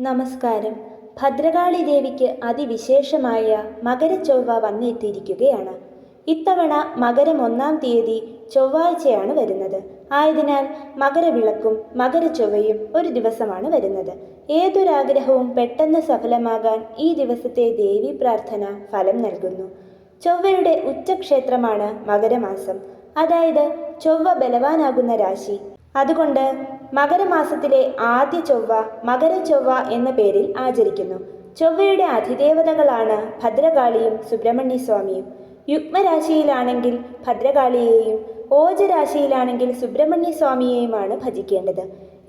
നമസ്കാരം. ഭദ്രകാളി ദേവിക്ക് അതിവിശേഷമായ മകരച്ചൊവ്വ വന്നെത്തിയിരിക്കുകയാണ്. ഇത്തവണ മകരം 1-ാം തീയതി ചൊവ്വാഴ്ചയാണ് വരുന്നത്. ആയതിനാൽ മകരവിളക്കും മകരച്ചൊവ്വയും ഒരു ദിവസമാണ് വരുന്നത്. ഏതൊരാഗ്രഹവും പെട്ടെന്ന് സഫലമാകാൻ ഈ ദിവസത്തെ ദേവീ പ്രാർത്ഥന ഫലം നൽകുന്നു. ചൊവ്വയുടെ ഉച്ചക്ഷേത്രമാണ് മകരമാസം, അതായത് ചൊവ്വ ബലവാനാകുന്ന രാശി. അതുകൊണ്ട് മകരമാസത്തിലെ ആദ്യ ചൊവ്വ മകരച്ചൊവ്വ എന്ന പേരിൽ ആചരിക്കുന്നു. ചൊവ്വയുടെ അതിദേവതകളാണ് ഭദ്രകാളിയും സുബ്രഹ്മണ്യസ്വാമിയും. യുഗ്മരാശിയിലാണെങ്കിൽ ഭദ്രകാളിയെയും ഓജരാശിയിലാണെങ്കിൽ സുബ്രഹ്മണ്യസ്വാമിയെയുമാണ് ഭജിക്കേണ്ടത്.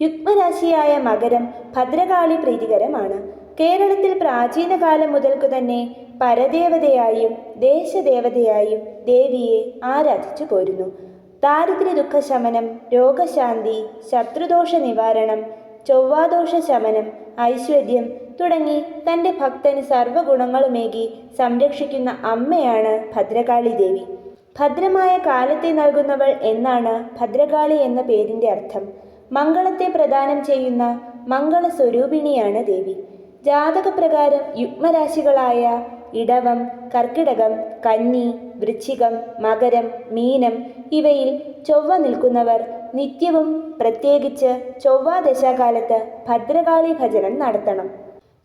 യുഗ്മരാശിയായ മകരം ഭദ്രകാളി പ്രീതികരമാണ്. കേരളത്തിൽ പ്രാചീന കാലം മുതൽക്കു തന്നെ പരദേവതയായും ദേശദേവതയായും ദേവിയെ ആരാധിച്ചു പോരുന്നു. ദാരിദ്ര്യ ദുഃഖശമനം, രോഗശാന്തി, ശത്രുദോഷ നിവാരണം, ചൊവ്വാദോഷ ശമനം, ഐശ്വര്യം തുടങ്ങി തൻ്റെ ഭക്തന് സർവ്വഗുണങ്ങളുമേകി സംരക്ഷിക്കുന്ന അമ്മയാണ് ഭദ്രകാളി ദേവി. ഭദ്രമായ കാലത്തെ നൽകുന്നവൾ എന്നാണ് ഭദ്രകാളി എന്ന പേരിൻ്റെ അർത്ഥം. മംഗളത്തെ പ്രദാനം ചെയ്യുന്ന മംഗളസ്വരൂപിണിയാണ് ദേവി. ജാതകപ്രകാരം യുഗ്മരാശികളായ ഇടവം, കർക്കിടകം, കന്നി, വൃശ്ചികം, മകരം, മീനം ഇവയിൽ ചൊവ്വ നിൽക്കുന്നവർ നിത്യവും പ്രത്യേകിച്ച് ചൊവ്വാ ദശാകാലത്ത് ഭദ്രകാളി ഭജനം നടത്തണം.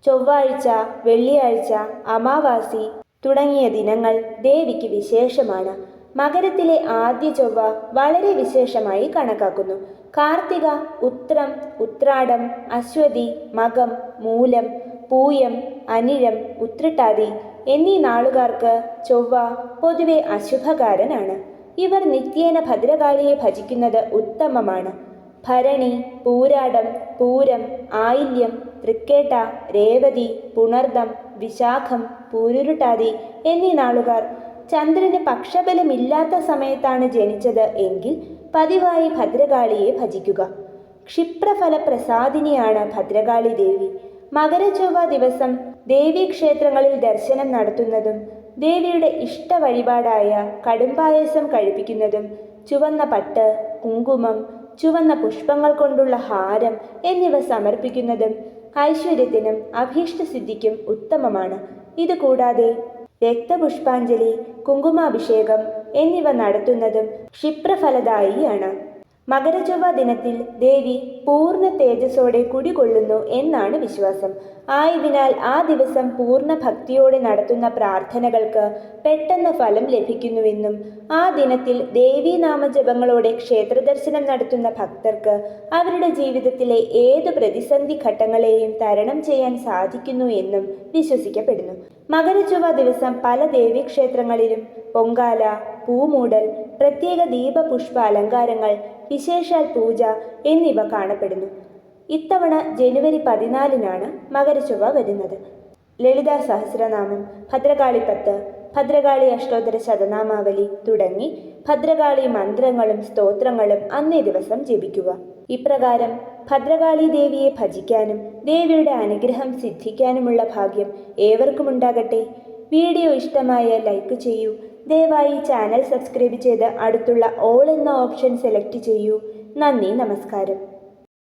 ചൊവ്വാഴ്ച, വെള്ളിയാഴ്ച, അമാവാസി തുടങ്ങിയ ദിനങ്ങൾ ദേവിക്ക് വിശേഷമാണ്. മകരത്തിലെ ആദ്യ ചൊവ്വ വളരെ വിശേഷമായി കണക്കാക്കുന്നു. കാർത്തിക, ഉത്രം, ഉത്രാടം, അശ്വതി, മകം, മൂലം, പൂയം, അനിഴം, ഉത്രട്ടാതി എന്നീ നാളുകാർക്ക് ചൊവ്വ പൊതുവെ അശുഭകാരനാണ്. ഇവർ നിത്യേന ഭദ്രകാളിയെ ഭജിക്കുന്നത് ഉത്തമമാണ്. ഭരണി, പൂരാടം, പൂരം, ആയില്യം, തൃക്കേട്ട, രേവതി, പുണർദം, വിശാഖം, പൂരുരുട്ടാതി എന്നീ നാളുകാർ ചന്ദ്രന് പക്ഷബലമില്ലാത്ത സമയത്താണ് ജനിച്ചത് എങ്കിൽ പതിവായി ഭദ്രകാളിയെ ഭജിക്കുക. ക്ഷിപ്രഫലപ്രസാദിനിയാണ് ഭദ്രകാളി ദേവി. മകരച്ചൊവ്വ ദിവസം ദേവീക്ഷേത്രങ്ങളിൽ ദർശനം നടത്തുന്നതും ദേവിയുടെ ഇഷ്ട വഴിപാടായ കടുംപായസം കഴിപ്പിക്കുന്നതും ചുവന്ന പട്ട്, കുങ്കുമം, ചുവന്ന പുഷ്പങ്ങൾ കൊണ്ടുള്ള ഹാരം എന്നിവ സമർപ്പിക്കുന്നതും ഐശ്വര്യത്തിനും അഭീഷ്ടസിദ്ധിക്കും ഉത്തമമാണ്. ഇതുകൂടാതെ രക്തപുഷ്പാഞ്ജലി, കുങ്കുമാഭിഷേകം എന്നിവ നടത്തുന്നതും ക്ഷിപ്രഫലദായിയാണ്. മകരച്ചൊവ്വ ദിനത്തിൽ ദേവി പൂർണ്ണ തേജസ്സോടെ കുടികൊള്ളുന്നു എന്നാണ് വിശ്വാസം. ആയതിനാൽ ആ ദിവസം പൂർണ്ണ ഭക്തിയോടെ നടത്തുന്ന പ്രാർത്ഥനകൾക്ക് പെട്ടെന്ന് ഫലം ലഭിക്കുന്നുവെന്നും ആ ദിനത്തിൽ ദേവീനാമജപങ്ങളോടെ ക്ഷേത്രദർശനം നടത്തുന്ന ഭക്തർക്ക് അവരുടെ ജീവിതത്തിലെ ഏതു പ്രതിസന്ധി ഘട്ടങ്ങളെയും തരണം ചെയ്യാൻ സാധിക്കുന്നു എന്നും വിശ്വസിക്കപ്പെടുന്നു. മകരച്ചൊവ്വ ദിവസം പല ദേവീക്ഷേത്രങ്ങളിലും പൊങ്കാല, പൂമൂടൽ, പ്രത്യേക ദീപപുഷ്പ അലങ്കാരങ്ങൾ, വിശേഷാൽ പൂജ എന്നിവ കാണപ്പെടുന്നു. ഇത്തവണ ജനുവരി 14-നാണ് മകരച്ചൊവ്വ വരുന്നത്. ലളിതാ സഹസ്രനാമം, ഭദ്രകാളി 10, ഭദ്രകാളി അഷ്ടോത്തര ശതനാമാവലി തുടങ്ങി ഭദ്രകാളി മന്ത്രങ്ങളും സ്തോത്രങ്ങളും അന്നേ ദിവസം ജപിക്കുക. ഇപ്രകാരം ഭദ്രകാളി ദേവിയെ ഭജിക്കാനും ദേവിയുടെ അനുഗ്രഹം സിദ്ധിക്കാനുമുള്ള ഭാഗ്യം ഏവർക്കും ഉണ്ടാകട്ടെ. വീഡിയോ ഇഷ്ടമായ ലൈക്ക് ചെയ്യൂ. ദയവായി ചാനൽ സബ്സ്ക്രൈബ് ചെയ്ത് അടുത്തുള്ള ഓൾ എന്ന ഓപ്ഷൻ സെലക്ട് ചെയ്യൂ. നന്ദി, നമസ്കാരം.